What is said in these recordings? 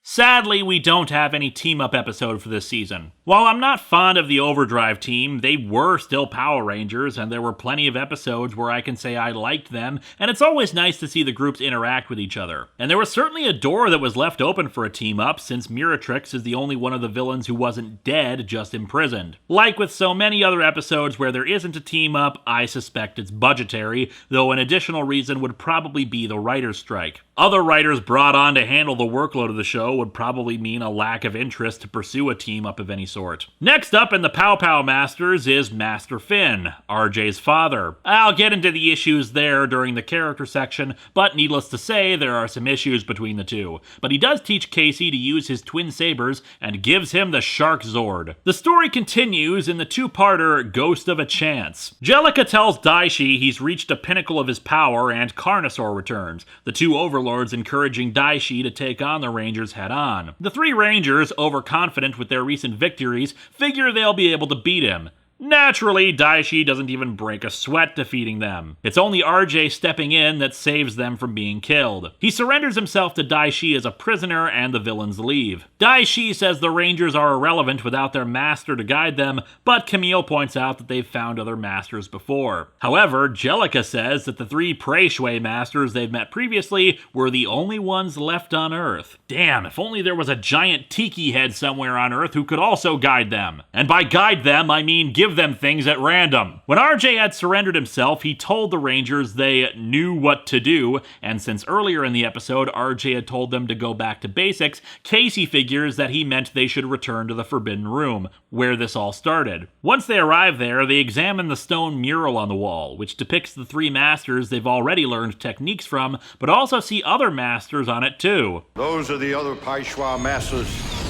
Sadly, we don't have any team-up episode for this season. While I'm not fond of the Overdrive team, they were still Power Rangers, and there were plenty of episodes where I can say I liked them, and it's always nice to see the groups interact with each other. And there was certainly a door that was left open for a team-up, since Miratrix is the only one of the villains who wasn't dead, just imprisoned. Like with so many other episodes where there isn't a team-up, I suspect it's budgetary, though an additional reason would probably be the writer's strike. Other writers brought on to handle the workload of the show would probably mean a lack of interest to pursue a team-up of any sort. Next up in the Pow Pow Masters is Master Finn, RJ's father. I'll get into the issues there during the character section, but needless to say, there are some issues between the two. But he does teach Casey to use his twin sabers and gives him the Shark Zord. The story continues in the two-parter Ghost of a Chance. Jellica tells Daishi he's reached a pinnacle of his power and Carnosaur returns, the two overlords encouraging Daishi to take on the Rangers head-on. The three Rangers, overconfident with their recent victories, figure they'll be able to beat him. Naturally, Daishi doesn't even break a sweat defeating them. It's only RJ stepping in that saves them from being killed. He surrenders himself to Daishi as a prisoner and the villains leave. Daishi says the Rangers are irrelevant without their master to guide them, but Camille points out that they've found other masters before. However, Jellica says that the three Prey Shui masters they've met previously were the only ones left on Earth. Damn, if only there was a giant tiki head somewhere on Earth who could also guide them. And by guide them, I mean give them things at random. When RJ had surrendered himself, he told the Rangers they knew what to do, and since earlier in the episode RJ had told them to go back to basics, Casey figures that he meant they should return to the Forbidden Room, where this all started. Once they arrive there, they examine the stone mural on the wall, which depicts the three masters they've already learned techniques from, but also see other masters on it too. Those are the other Pai Shui masters.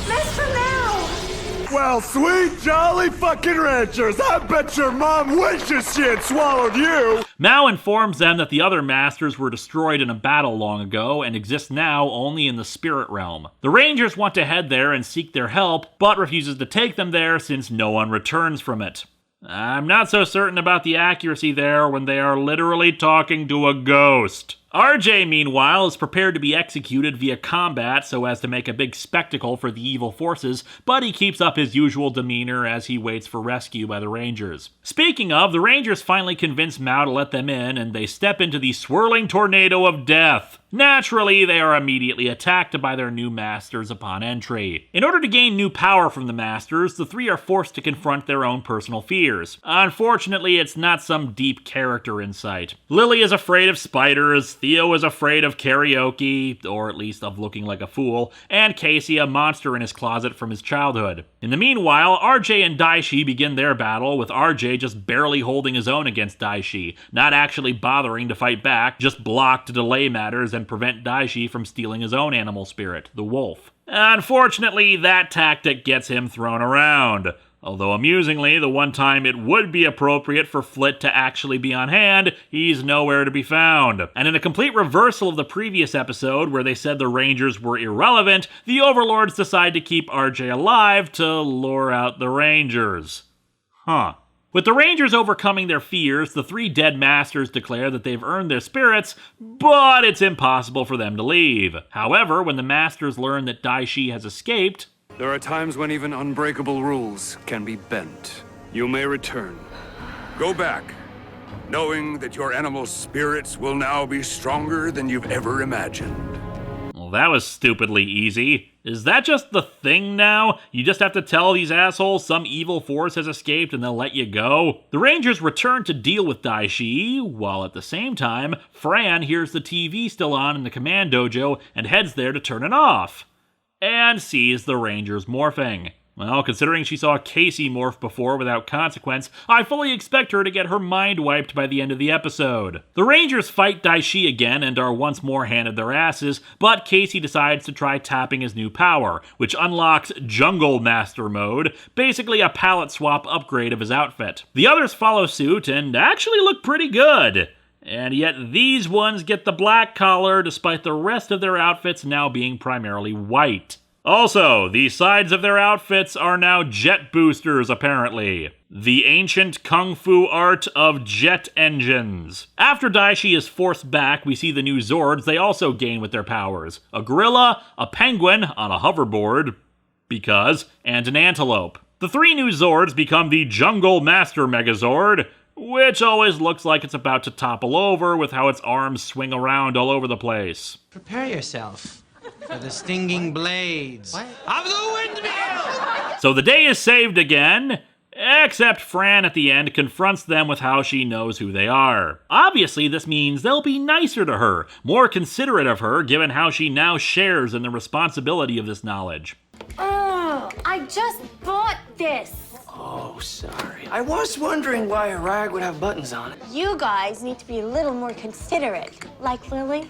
Master Mao! Well, sweet jolly fucking ranchers, I bet your mom wishes she had swallowed you! Mao informs them that the other masters were destroyed in a battle long ago and exist now only in the spirit realm. The Rangers want to head there and seek their help, but refuses to take them there since no one returns from it. I'm not so certain about the accuracy there when they are literally talking to a ghost. RJ, meanwhile, is prepared to be executed via combat so as to make a big spectacle for the evil forces, but he keeps up his usual demeanor as he waits for rescue by the Rangers. Speaking of, the Rangers finally convince Mao to let them in, and they step into the swirling tornado of death. Naturally, they are immediately attacked by their new masters upon entry. In order to gain new power from the masters, the three are forced to confront their own personal fears. Unfortunately, it's not some deep character insight. Lily is afraid of spiders, Theo is afraid of karaoke, or at least of looking like a fool, and Casey a monster in his closet from his childhood. In the meanwhile, RJ and Daishi begin their battle, with RJ just barely holding his own against Daishi, not actually bothering to fight back, just block to delay matters and prevent Daishi from stealing his own animal spirit, the wolf. Unfortunately, that tactic gets him thrown around. Although amusingly, the one time it would be appropriate for Flit to actually be on hand, he's nowhere to be found. And in a complete reversal of the previous episode, where they said the Rangers were irrelevant, the Overlords decide to keep RJ alive to lure out the Rangers. With the Rangers overcoming their fears, the three dead masters declare that they've earned their spirits, but it's impossible for them to leave. However, when the masters learn that Daishi has escaped, there are times when even unbreakable rules can be bent. You may return. Go back, knowing that your animal spirits will now be stronger than you've ever imagined. Well, that was stupidly easy. Is that just the thing now? You just have to tell these assholes some evil force has escaped and they'll let you go? The Rangers return to deal with Daishi, while at the same time, Fran hears the TV still on in the command dojo and heads there to turn it off. And sees the Rangers morphing. Well, considering she saw Casey morph before without consequence, I fully expect her to get her mind wiped by the end of the episode. The Rangers fight Daishi again and are once more handed their asses, but Casey decides to try tapping his new power, which unlocks Jungle Master Mode, basically a palette swap upgrade of his outfit. The others follow suit and actually look pretty good. And yet these ones get the black collar despite the rest of their outfits now being primarily white. Also, the sides of their outfits are now jet boosters, apparently. The ancient kung fu art of jet engines. After Daishi is forced back, we see the new Zords they also gain with their powers. A gorilla, a penguin on a hoverboard, because, and an antelope. The three new Zords become the Jungle Master Megazord, which always looks like it's about to topple over with how its arms swing around all over the place. Prepare yourself for the stinging blades of the windmill! So the day is saved again, except Fran at the end confronts them with how she knows who they are. Obviously, this means they'll be nicer to her, more considerate of her, given how she now shares in the responsibility of this knowledge. Oh, I just bought this. Oh, sorry. I was wondering why a rag would have buttons on it. You guys need to be a little more considerate. Like Lily?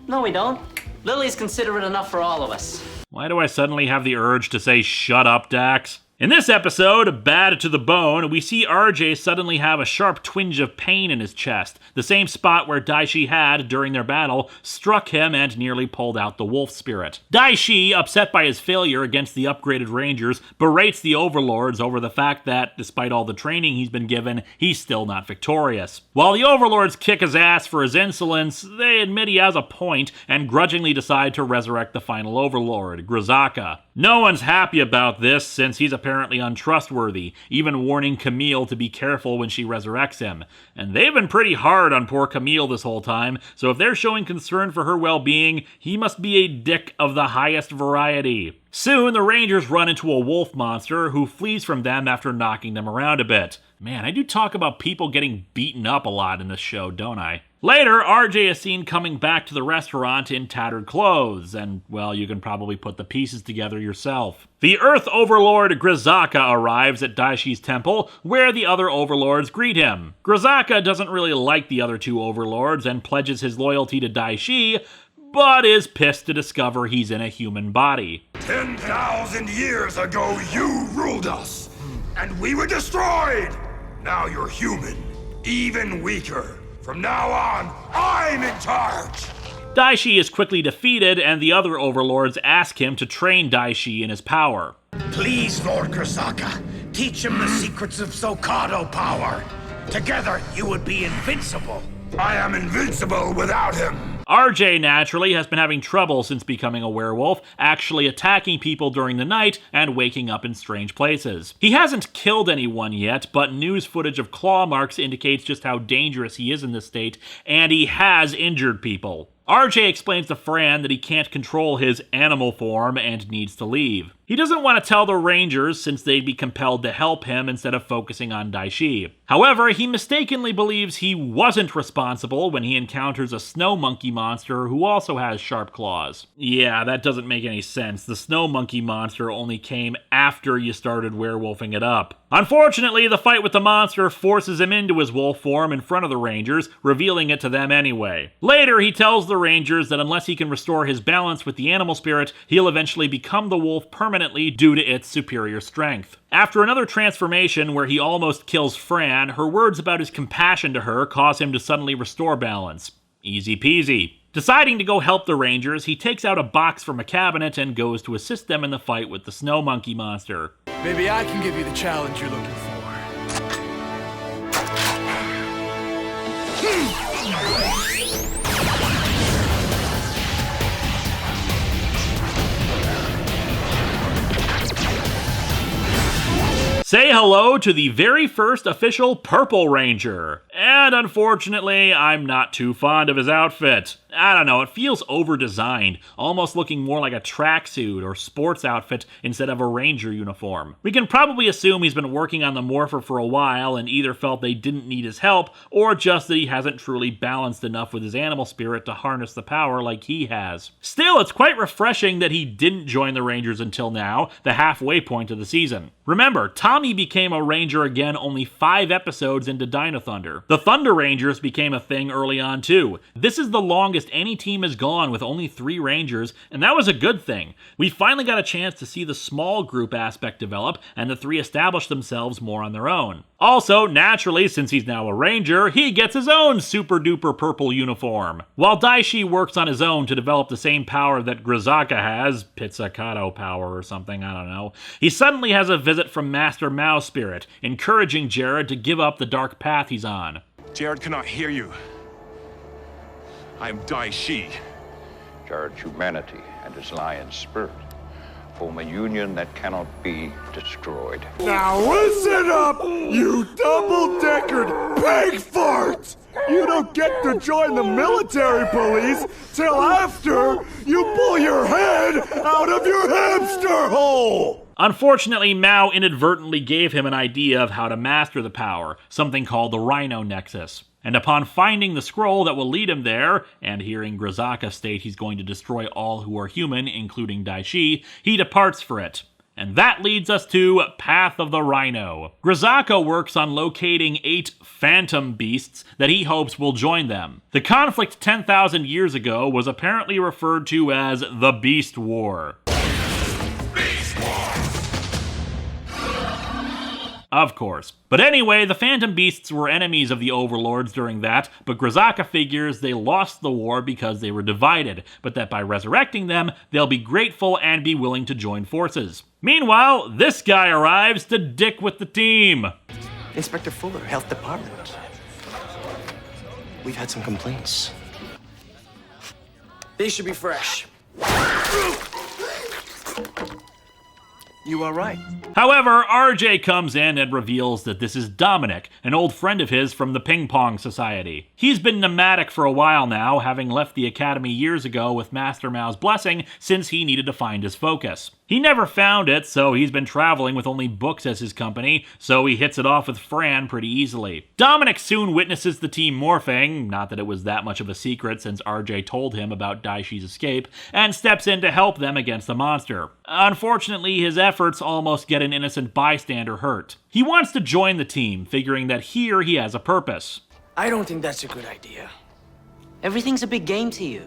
No, we don't. Lily's considerate enough for all of us. Why do I suddenly have the urge to say shut up, Dax? In this episode, Bad to the Bone, we see RJ suddenly have a sharp twinge of pain in his chest, the same spot where Daishi had, during their battle, struck him and nearly pulled out the wolf spirit. Daishi, upset by his failure against the upgraded Rangers, berates the Overlords over the fact that, despite all the training he's been given, he's still not victorious. While the Overlords kick his ass for his insolence, they admit he has a point and grudgingly decide to resurrect the final Overlord, Grizzaka. No one's happy about this, since he's apparently untrustworthy, even warning Camille to be careful when she resurrects him. And they've been pretty hard on poor Camille this whole time, so if they're showing concern for her well-being, he must be a dick of the highest variety. Soon, the Rangers run into a wolf monster who flees from them after knocking them around a bit. Man, I do talk about people getting beaten up a lot in this show, don't I? Later, RJ is seen coming back to the restaurant in tattered clothes, and, well, you can probably put the pieces together yourself. The Earth Overlord Grizzaka arrives at Daishi's temple, where the other Overlords greet him. Grizzaka doesn't really like the other two Overlords and pledges his loyalty to Daishi, but is pissed to discover he's in a human body. 10,000 years ago, you ruled us, and we were destroyed. Now you're human, even weaker. From now on, I'm in charge! Daishi is quickly defeated, and the other Overlords ask him to train Daishi in his power. Please, Lord Grizzaka, teach him the secrets of Zocado power. Together, you would be invincible. I am invincible without him. RJ, naturally, has been having trouble since becoming a werewolf, actually attacking people during the night and waking up in strange places. He hasn't killed anyone yet, but news footage of claw marks indicates just how dangerous he is in this state, and he has injured people. RJ explains to Fran that he can't control his animal form and needs to leave. He doesn't want to tell the Rangers since they'd be compelled to help him instead of focusing on Daishi. However, he mistakenly believes he wasn't responsible when he encounters a snow monkey monster who also has sharp claws. Yeah, that doesn't make any sense. The snow monkey monster only came after you started werewolfing it up. Unfortunately, the fight with the monster forces him into his wolf form in front of the Rangers, revealing it to them anyway. Later, he tells the Rangers that unless he can restore his balance with the animal spirit, he'll eventually become the wolf permanently due to its superior strength. After another transformation where he almost kills Fran, her words about his compassion to her cause him to suddenly restore balance. Easy peasy. Deciding to go help the Rangers, he takes out a box from a cabinet and goes to assist them in the fight with the snow monkey monster. Maybe I can give you the challenge you're looking for. Say hello to the very first official Purple Ranger. And unfortunately, I'm not too fond of his outfit. I don't know, it feels over-designed, almost looking more like a tracksuit or sports outfit instead of a Ranger uniform. We can probably assume he's been working on the Morpher for a while and either felt they didn't need his help, or just that he hasn't truly balanced enough with his animal spirit to harness the power like he has. Still, it's quite refreshing that he didn't join the Rangers until now, the halfway point of the season. Remember, Tommy became a Ranger again only 5 episodes into Dino Thunder. The Thunder Rangers became a thing early on too. This is the longest any team has gone with only 3 Rangers, and that was a good thing. We finally got a chance to see the small group aspect develop, and the 3 establish themselves more on their own. Also, naturally, since he's now a Ranger, he gets his own super duper purple uniform. While Daishi works on his own to develop the same power that Grizzaka has, pizzicato power or something, I don't know, he suddenly has a visit from Master Mao Spirit, encouraging Jared to give up the dark path he's on. Jared cannot hear you. I am Daishi. Jared's humanity and his lion spirit form a union that cannot be destroyed. Now listen up, you double-deckered pig farts! You don't get to join the military police till after you pull your head out of your hamster hole! Unfortunately, Mao inadvertently gave him an idea of how to master the power, something called the Rhino Nexus. And upon finding the scroll that will lead him there, and hearing Grizzaka state he's going to destroy all who are human, including Daishi, he departs for it. And that leads us to Path of the Rhino. Grizzaka works on locating 8 phantom beasts that he hopes will join them. The conflict 10,000 years ago was apparently referred to as the Beast War. Of course. But anyway, the Phantom Beasts were enemies of the Overlords during that, but Grizzaka figures they lost the war because they were divided, but that by resurrecting them, they'll be grateful and be willing to join forces. Meanwhile, this guy arrives to dick with the team. Inspector Fuller, Health Department. We've had some complaints. They should be fresh. You are right. However, RJ comes in and reveals that this is Dominic, an old friend of his from the Ping Pong Society. He's been nomadic for a while now, having left the academy years ago with Master Mao's blessing since he needed to find his focus. He never found it, so he's been traveling with only books as his company, so he hits it off with Fran pretty easily. Dominic soon witnesses the team morphing, not that it was that much of a secret since RJ told him about Daishi's escape, and steps in to help them against the monster. Unfortunately, his efforts almost get an innocent bystander hurt. He wants to join the team, figuring that here he has a purpose. I don't think that's a good idea. Everything's a big game to you.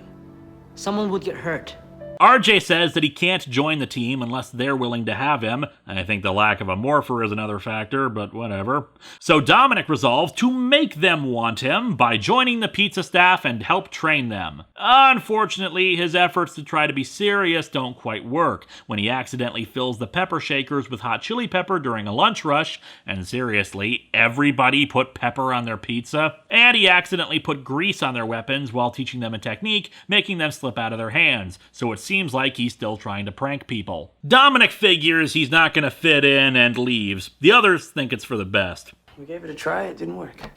Someone would get hurt. RJ says that he can't join the team unless they're willing to have him. I think the lack of a morpher is another factor, but whatever. So Dominic resolves to make them want him by joining the pizza staff and help train them. Unfortunately, his efforts to try to be serious don't quite work when he accidentally fills the pepper shakers with hot chili pepper during a lunch rush, and seriously, everybody put pepper on their pizza, and he accidentally put grease on their weapons while teaching them a technique, making them slip out of their hands, so it seems like he's still trying to prank people. Dominic figures he's not going to fit in and leaves. The others think it's for the best. We gave it a try, it didn't work.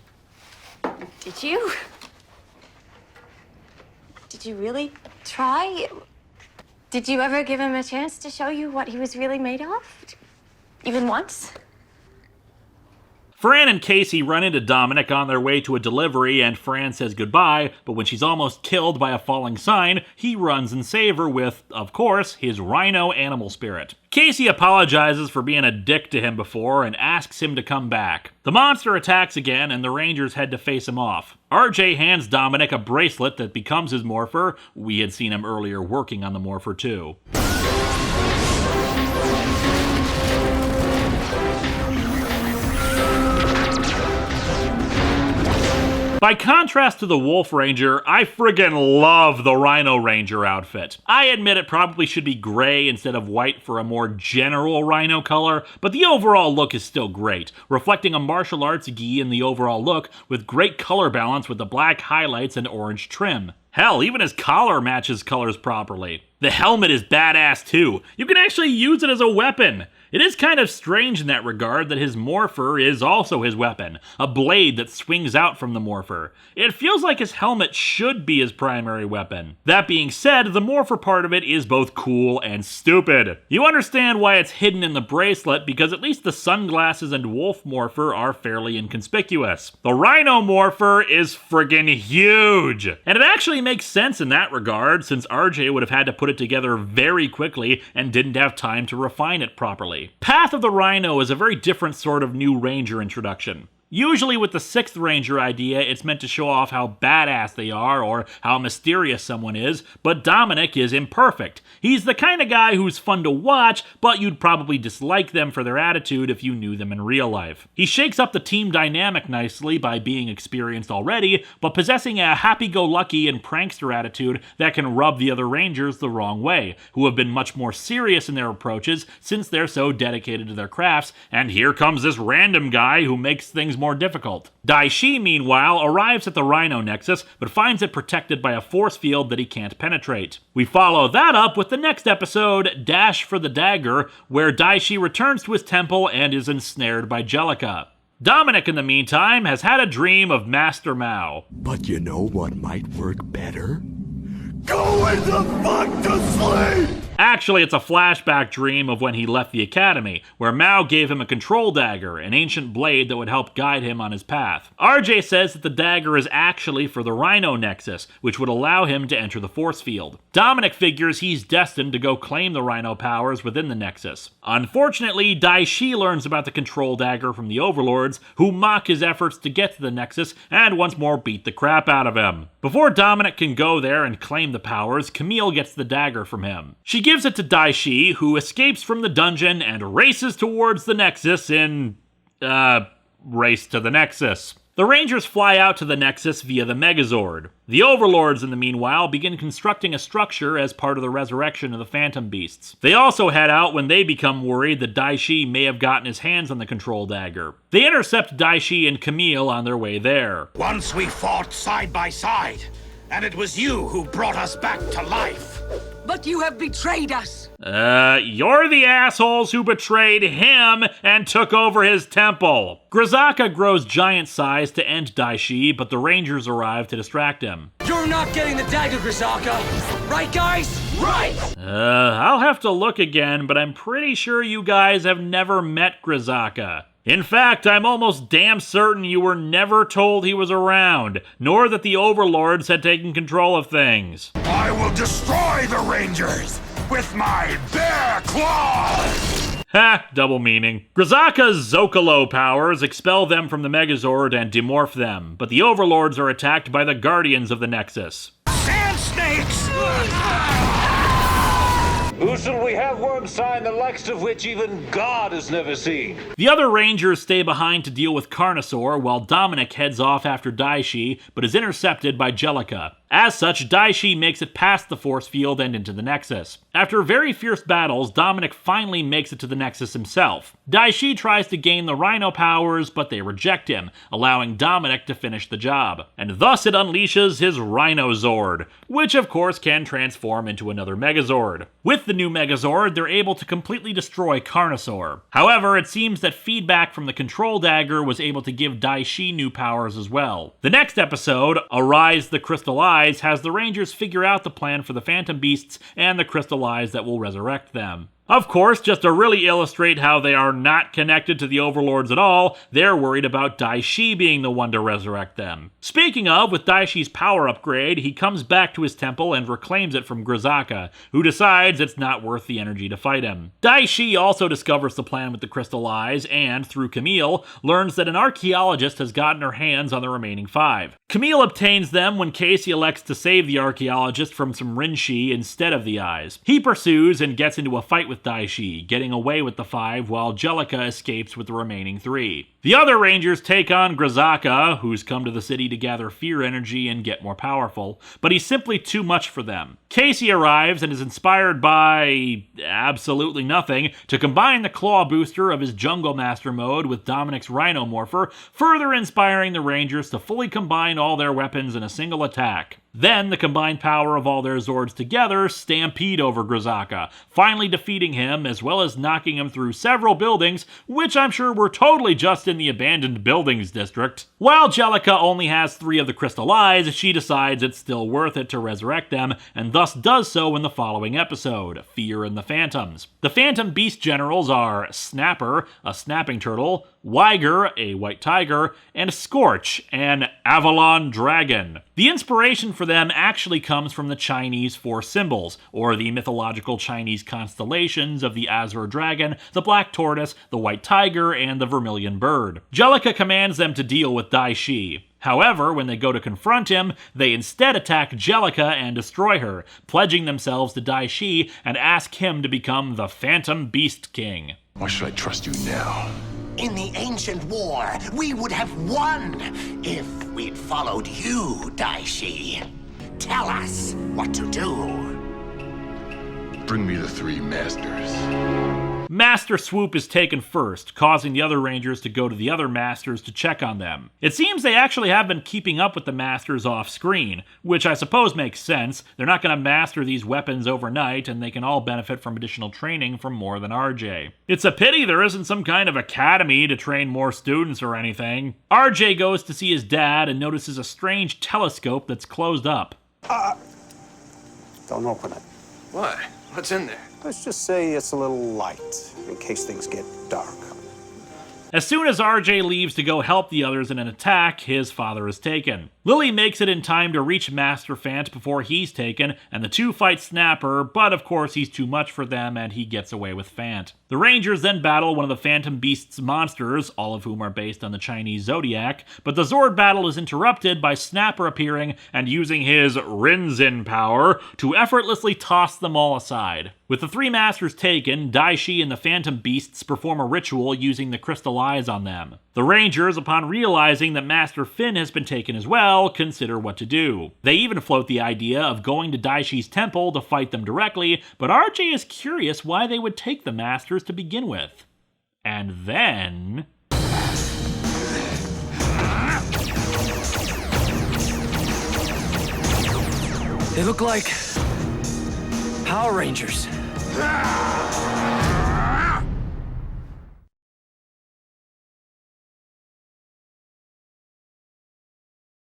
Did you? Did you really try? Did you ever give him a chance to show you what he was really made of? Even once? Fran and Casey run into Dominic on their way to a delivery, and Fran says goodbye, but when she's almost killed by a falling sign, he runs and saves her with, of course, his Rhino animal spirit. Casey apologizes for being a dick to him before and asks him to come back. The monster attacks again, and the Rangers head to face him off. RJ hands Dominic a bracelet that becomes his morpher. We had seen him earlier working on the morpher too. By contrast to the Wolf Ranger, I friggin' love the Rhino Ranger outfit. I admit it probably should be gray instead of white for a more general Rhino color, but the overall look is still great, reflecting a martial arts gi in the overall look with great color balance with the black highlights and orange trim. Hell, even his collar matches colors properly. The helmet is badass too. You can actually use it as a weapon. It is kind of strange in that regard that his morpher is also his weapon, a blade that swings out from the morpher. It feels like his helmet should be his primary weapon. That being said, the morpher part of it is both cool and stupid. You understand why it's hidden in the bracelet because at least the sunglasses and wolf morpher are fairly inconspicuous. The Rhino morpher is friggin' huge! And it actually makes sense in that regard since RJ would have had to put it together very quickly and didn't have time to refine it properly. Path of the Rhino is a very different sort of new Ranger introduction. Usually with the 6th Ranger idea, it's meant to show off how badass they are or how mysterious someone is, but Dominic is imperfect. He's the kind of guy who's fun to watch, but you'd probably dislike them for their attitude if you knew them in real life. He shakes up the team dynamic nicely by being experienced already, but possessing a happy-go-lucky and prankster attitude that can rub the other Rangers the wrong way, who have been much more serious in their approaches since they're so dedicated to their crafts, and here comes this random guy who makes things more difficult. Daishi, meanwhile, arrives at the Rhino Nexus, but finds it protected by a force field that he can't penetrate. We follow that up with the next episode, Dash for the Dagger, where Daishi returns to his temple and is ensnared by Jellica. Dominic, in the meantime, has had a dream of Master Mao. But you know what might work better? Going the fuck to sleep! Actually, it's a flashback dream of when he left the academy, where Mao gave him a control dagger, an ancient blade that would help guide him on his path. RJ says that the dagger is actually for the Rhino Nexus, which would allow him to enter the force field. Dominic figures he's destined to go claim the Rhino powers within the Nexus. Unfortunately, Daishi learns about the control dagger from the Overlords, who mock his efforts to get to the Nexus and once more beat the crap out of him. Before Dominic can go there and claim the powers, Camille gets the dagger from him. She gives it to Daishi, who escapes from the dungeon and races towards the Nexus in, Race to the Nexus. The Rangers fly out to the Nexus via the Megazord. The Overlords, in the meanwhile, begin constructing a structure as part of the resurrection of the Phantom Beasts. They also head out when they become worried that Daishi may have gotten his hands on the control dagger. They intercept Daishi and Camille on their way there. Once we fought side by side, and it was you who brought us back to life. But you have betrayed us. You're the assholes who betrayed him and took over his temple. Grizzaka grows giant size to end Daishi, but the Rangers arrive to distract him. You're not getting the dagger, Grizzaka. Right, guys? Right! I'll have to look again, but I'm pretty sure you guys have never met Grizzaka. In fact, I'm almost damn certain you were never told he was around, nor that the Overlords had taken control of things. I will destroy the Rangers with my bare claws! Ha, double meaning. Grizzaka's Zocalo powers expel them from the Megazord and demorph them, but the Overlords are attacked by the Guardians of the Nexus. Sand snakes! Who shall we have one sign the likes of which even God has never seen? The other Rangers stay behind to deal with Carnosaur, while Dominic heads off after Daishi, but is intercepted by Jellica. As such, Daishi makes it past the force field and into the Nexus. After very fierce battles, Dominic finally makes it to the Nexus himself. Daishi tries to gain the Rhino powers, but they reject him, allowing Dominic to finish the job. And thus it unleashes his Rhino Zord, which of course can transform into another Megazord. With the new Megazord, they're able to completely destroy Carnosaur. However, it seems that feedback from the control dagger was able to give Daishi new powers as well. The next episode, Arise the Crystal Eyes, has the Rangers figure out the plan for the Phantom Beasts and the Crystal Eyes that will resurrect them. Of course, just to really illustrate how they are not connected to the Overlords at all, they're worried about Daishi being the one to resurrect them. Speaking of, with Daishi's power upgrade, he comes back to his temple and reclaims it from Grizzaka, who decides it's not worth the energy to fight him. Daishi also discovers the plan with the Crystal Eyes and, through Camille, learns that an archaeologist has gotten her hands on the remaining 5. Camille obtains them when Casey elects to save the archaeologist from some Rinshi instead of the eyes. He pursues and gets into a fight with Daishi, getting away with the 5 while Jellica escapes with the remaining 3. The other Rangers take on Grizzaka, who's come to the city to gather fear energy and get more powerful, but he's simply too much for them. Casey arrives and is inspired by absolutely nothing to combine the claw booster of his Jungle Master mode with Dominic's Rhino Morpher, further inspiring the Rangers to fully combine all their weapons in a single attack. Then, the combined power of all their Zords together stampede over Grizzaka, finally defeating him as well as knocking him through several buildings, which I'm sure were totally just in the abandoned buildings district. While Jellica only has 3 of the Crystal Eyes, she decides it's still worth it to resurrect them, and thus does so in the following episode, Fear and the Phantoms. The Phantom Beast Generals are Snapper, a snapping turtle, Weiger, a white tiger, and Scorch, an Avalon dragon. The inspiration for them actually comes from the Chinese four symbols, or the mythological Chinese constellations of the Azure dragon, the black tortoise, the white tiger, and the vermilion bird. Jellica commands them to deal with Dai Shi. However, when they go to confront him, they instead attack Jellica and destroy her, pledging themselves to Dai Shi and ask him to become the Phantom Beast King. Why should I trust you now? In the ancient war, we would have won if we'd followed you, Dai Shi. Tell us what to do. Bring me the three masters. Master Swoop is taken first, causing the other Rangers to go to the other Masters to check on them. It seems they actually have been keeping up with the Masters off-screen, which I suppose makes sense. They're not going to master these weapons overnight, and they can all benefit from additional training from more than RJ. It's a pity there isn't some kind of academy to train more students or anything. RJ goes to see his dad and notices a strange telescope that's closed up. Don't open it. Why? What's in there? Let's just say it's a little light, in case things get dark. As soon as RJ leaves to go help the others in an attack, his father is taken. Lily makes it in time to reach Master Fant before he's taken, and the two fight Snapper, but of course he's too much for them and he gets away with Fant. The Rangers then battle one of the Phantom Beast's monsters, all of whom are based on the Chinese zodiac, but the Zord battle is interrupted by Snapper appearing and using his Rinzin power to effortlessly toss them all aside. With the three masters taken, Dai Shi and the Phantom Beasts perform a ritual using the crystal eyes on them. The Rangers, upon realizing that Master Finn has been taken as well, consider what to do. They even float the idea of going to Dai Shi's temple to fight them directly, but RJ is curious why they would take the masters to begin with. And then... They look like Power Rangers.